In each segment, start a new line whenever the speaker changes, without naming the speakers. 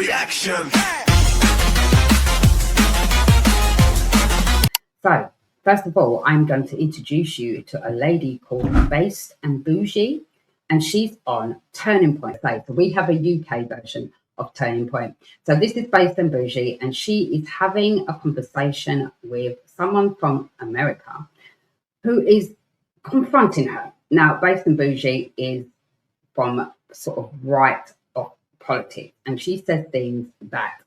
reaction.
So, first of all, I'm going to introduce you to a lady called Based and Bougie, and she's on Turning Point. So we have a UK version of Turning Point. So this is Based and Bougie, and she is having a conversation with someone from America who is confronting her. Now, Based and Bougie is from sort of right of politics, and she says things that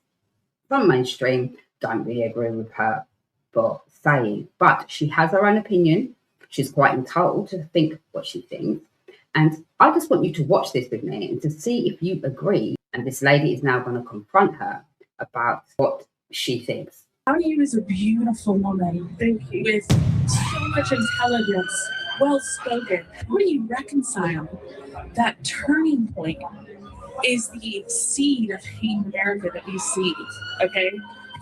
some mainstream don't really agree with her for saying, but she has her own opinion. She's quite entitled to think what she thinks. And I just want you to watch this with me and to see if you agree. And this lady is now going to confront her about what she thinks.
You is a beautiful woman. Thank you. With so much intelligence, well spoken. How do you reconcile that Turning Point is the seed of hate in America that we see? Okay,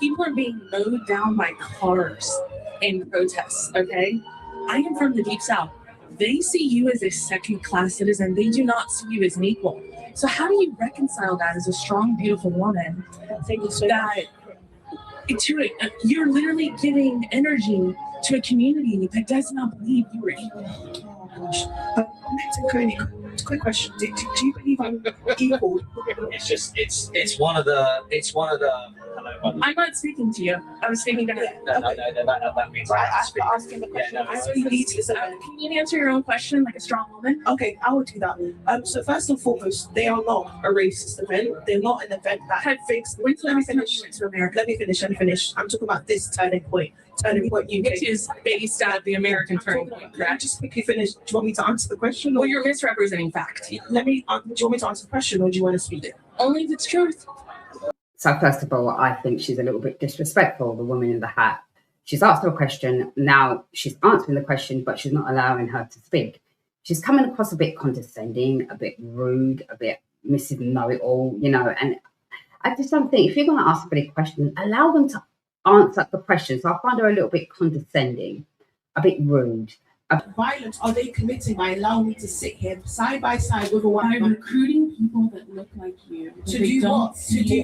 people are being mowed down by cars in protests. Okay, I am from the Deep South. They see you as a second-class citizen. They do not see you as an equal. So how do you reconcile that as a strong, beautiful woman? Thank you so much. You're literally giving energy to a community that does not believe you are equal. Quick question: Do you believe I'm equal?
It's one of the. Hello,
I'm not speaking to you. I was speaking to her.
No, that means I have to speak.
Asking the question.
Yeah, no,
I really need to listen. Can you answer your own question like a strong woman?
Okay, I will do that. So first and foremost, they are not a racist event. They're not an event that fixed.
Let me finish. To America.
Let me finish. I'm talking about this Turning Point UK,
which is based out of the American Turning Point.
Can I just quickly finish? Do you want me to answer the question?
Well, you're misrepresenting fact.
Do you want me to answer the question, or do you want to speak it?
Only if it's truth.
So first of all, I think she's a little bit disrespectful, the woman in the hat. She's asked her a question. Now she's answering the question, but she's not allowing her to speak. She's coming across a bit condescending, a bit rude, a bit Mrs. Know-it-all, and I just don't think if you're going to ask somebody a question, allow them to answer the question. So I find her a little bit condescending, a bit rude.
Violence are they committing by allowing me to sit here side by side with a white man?
Recruiting people that look like you.
To do what? To do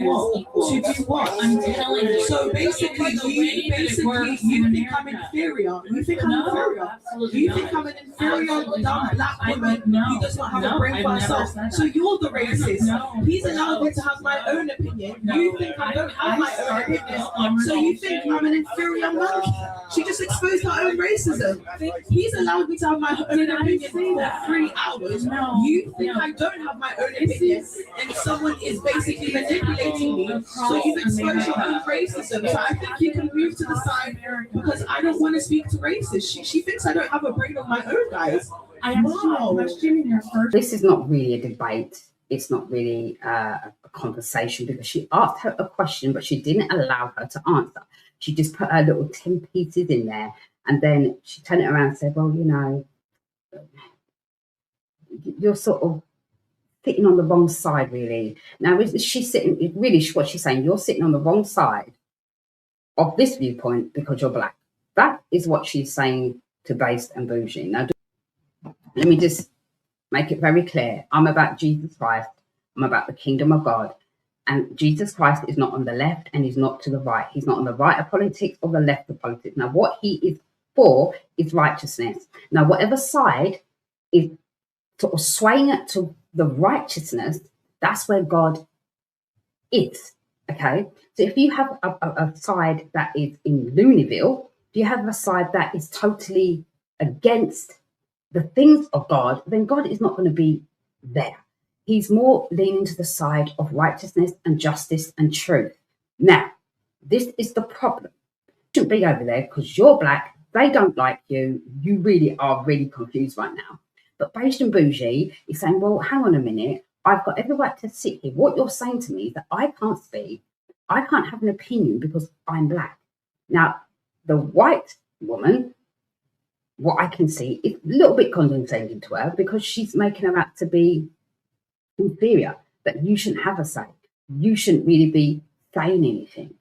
what?
I'm telling you.
So basically, you think I'm inferior. You think I'm inferior. You think I'm an inferior dumb black woman who does not have a brain for herself. So you're the racist. He's allowed me to have my own opinion. You think I don't have my own opinion. So you think I'm an inferior monkey. She just exposed her own racism. He's allowed me to have my own opinion for 3 hours. You think I don't have my own opinion, and someone is basically manipulating me. So you've exposed your own racism. So I think you can move to the side because I don't want to speak to racists. She thinks I don't have a brain of my own, guys.
This is not really a debate. It's not really a conversation because she asked her a question, but she didn't allow her to answer. She just put her little 10 pieces in there. And then she turned it around and said, well, you're sort of sitting on the wrong side, really. Now, she's sitting, really, what she's saying, you're sitting on the wrong side of this viewpoint because you're black. That is what she's saying to Based and Bougie. Now, let me just make it very clear. I'm about Jesus Christ. I'm about the kingdom of God. And Jesus Christ is not on the left and he's not to the right. He's not on the right of politics or the left of politics. Now, what he is for is righteousness. Now, whatever side is sort of swaying it to the righteousness, that's where God is. Okay? So if you have a side that is in Looneyville, if you have a side that is totally against the things of God, then God is not going to be there. He's more leaning to the side of righteousness and justice and truth. Now, this is the problem. You shouldn't be over there because you're black. They don't like you. You really are really confused right now. But Based and Bougie is saying, well, hang on a minute. I've got every right to sit here. What you're saying to me is that I can't speak. I can't have an opinion because I'm black. Now, the white woman, what I can see is a little bit condescending to her because she's making her out to be inferior, that you shouldn't have a say. You shouldn't really be saying anything.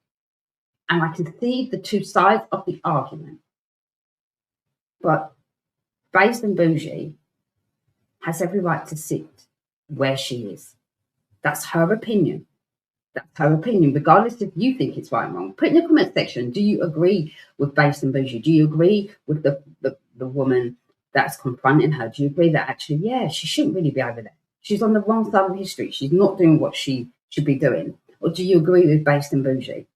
And I can see the two sides of the argument. But Based and Bougie has every right to sit where she is. That's her opinion. That's her opinion, regardless if you think it's right or wrong. Put in the comment section, do you agree with Base and Bougie? Do you agree with the woman that's confronting her? Do you agree that actually, yeah, she shouldn't really be over there? She's on the wrong side of history. She's not doing what she should be doing. Or do you agree with Base and Bougie?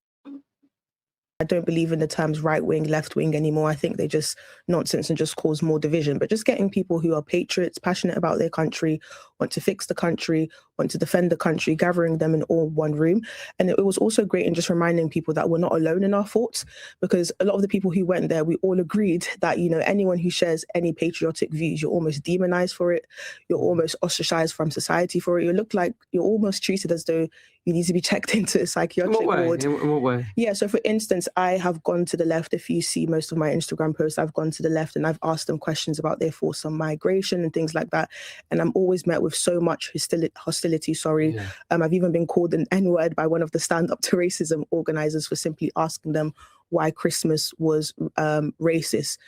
I don't believe in the terms right wing, left wing anymore. I think they just nonsense and just cause more division. But just getting people who are patriots, passionate about their country, want to fix the country, want to defend the country, gathering them in all one room. And it was also great in just reminding people that we're not alone in our thoughts, because a lot of the people who went there, we all agreed that, you know, anyone who shares any patriotic views, you're almost demonized for it. You're almost ostracized from society for it. You look like you're almost treated as though you need to be checked into a psychiatric ward.
In what way?
Yeah, so for instance, I have gone to the left. If you see most of my Instagram posts, I've gone to the left and I've asked them questions about their thoughts on migration and things like that. And I'm always met with so much hostility.
Yeah.
I've even been called an N-word by one of the Stand Up to Racism organizers for simply asking them why Christmas was racist,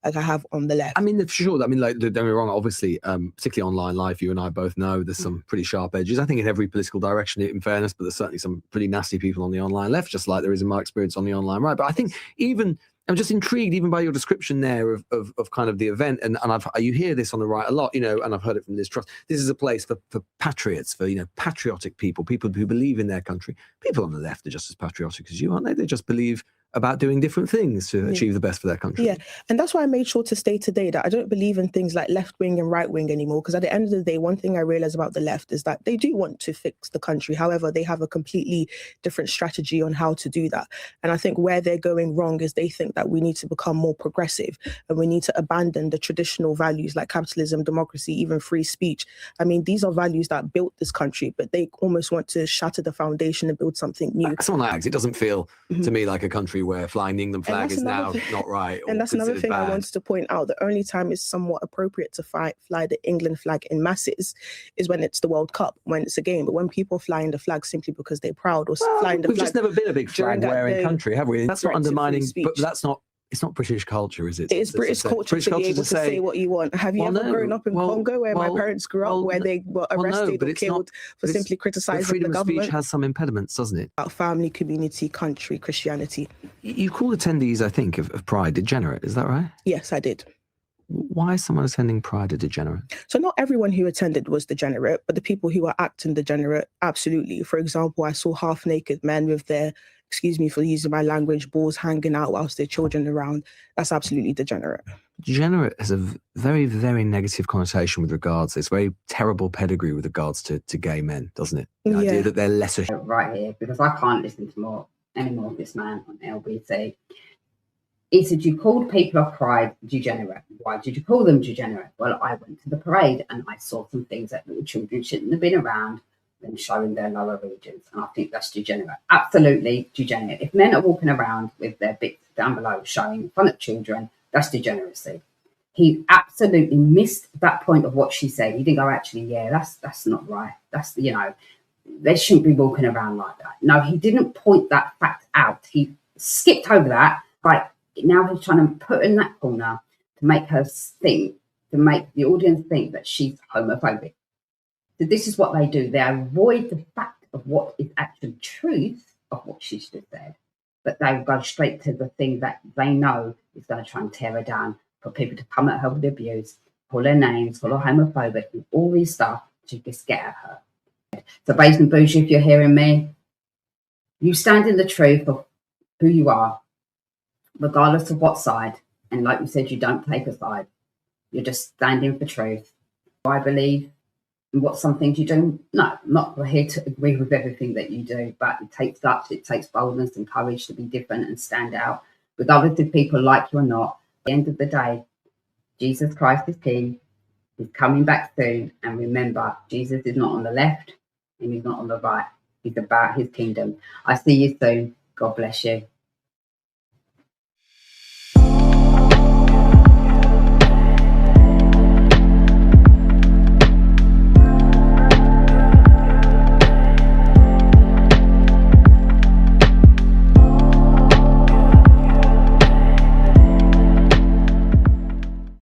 like I have on the left.
I mean, for sure. I mean, like, don't get me wrong, obviously, particularly online life, you and I both know there's some pretty sharp edges. I think in every political direction, in fairness, but there's certainly some pretty nasty people on the online left, just like there is in my experience on the online right. But I think even, I'm just intrigued even by your description there of kind of the event. And you hear this on the right a lot, you know, and I've heard it from Liz Truss. This is a place for patriots, for, you know, patriotic people who believe in their country. People on the left are just as patriotic as you, aren't they? They just believe about doing different things to achieve the best for their country.
Yeah, and that's why I made sure to state today that I don't believe in things like left wing and right wing anymore, because at the end of the day, one thing I realize about the left is that they do want to fix the country. However, they have a completely different strategy on how to do that. And I think where they're going wrong is they think that we need to become more progressive and we need to abandon the traditional values like capitalism, democracy, even free speech. I mean, these are values that built this country, but they almost want to shatter the foundation and build something new.
Someone like it doesn't feel to me like a country where flying the England flag is now not right.
And that's another thing I wanted to point out. The only time it's somewhat appropriate to fly the England flag in masses is when it's the World Cup, when it's a game. But when people fly in the flag simply because they're proud or flying the flag.
We've just never been a big flag wearing country, have we? That's not undermining, but that's not. It's not British culture, is it?
It is British culture to be able to say what you want. Have you ever grown up in Congo where my parents grew up, where they were arrested or killed for simply criticizing the government?
Freedom of speech has some impediments, doesn't it?
About family, community, country, Christianity.
You called attendees, I think, of Pride degenerate. Is that right?
Yes, I did.
Why is someone attending Pride a degenerate?
So not everyone who attended was degenerate, but the people who were acting degenerate, absolutely. For example, I saw half-naked men with their, excuse me for using my language, balls hanging out whilst their children around. That's absolutely degenerate.
Degenerate has a very, very negative connotation with regards. It's very terrible pedigree with regards to gay men, doesn't it? The idea that they're lesser.
Right here, because I can't listen to any more of this man on LBC. He said, you called people of Pride degenerate. Why did you call them degenerate? Well, I went to the parade and I saw some things that little children shouldn't have been around and showing their lower regions. And I think that's degenerate. Absolutely degenerate. If men are walking around with their bits down below showing in front of children, that's degeneracy. He absolutely missed that point of what she said. He didn't go, actually, yeah, that's not right. That's, you know, they shouldn't be walking around like that. No, he didn't point that fact out. He skipped over that. Right. Now he's trying to put in that corner to make her think, to make the audience think that she's homophobic. So this is what they do. They avoid the fact of what is actual truth of what she's just said, but they go straight to the thing that they know is going to try and tear her down, for people to come at her with abuse, call her names, call her homophobic, and all this stuff to just get at her. So Base and Bougie, if you're hearing me, you stand in the truth of who you are, regardless of what side. And like you said, you don't take a side. You're just standing for truth. I believe in what some things you do. No, I'm not here to agree with everything that you do, but it takes guts, it takes boldness and courage to be different and stand out, regardless if people like you or not. At the end of the day, Jesus Christ is King. He's coming back soon. And remember, Jesus is not on the left and he's not on the right. He's about his kingdom. I see you soon. God bless you.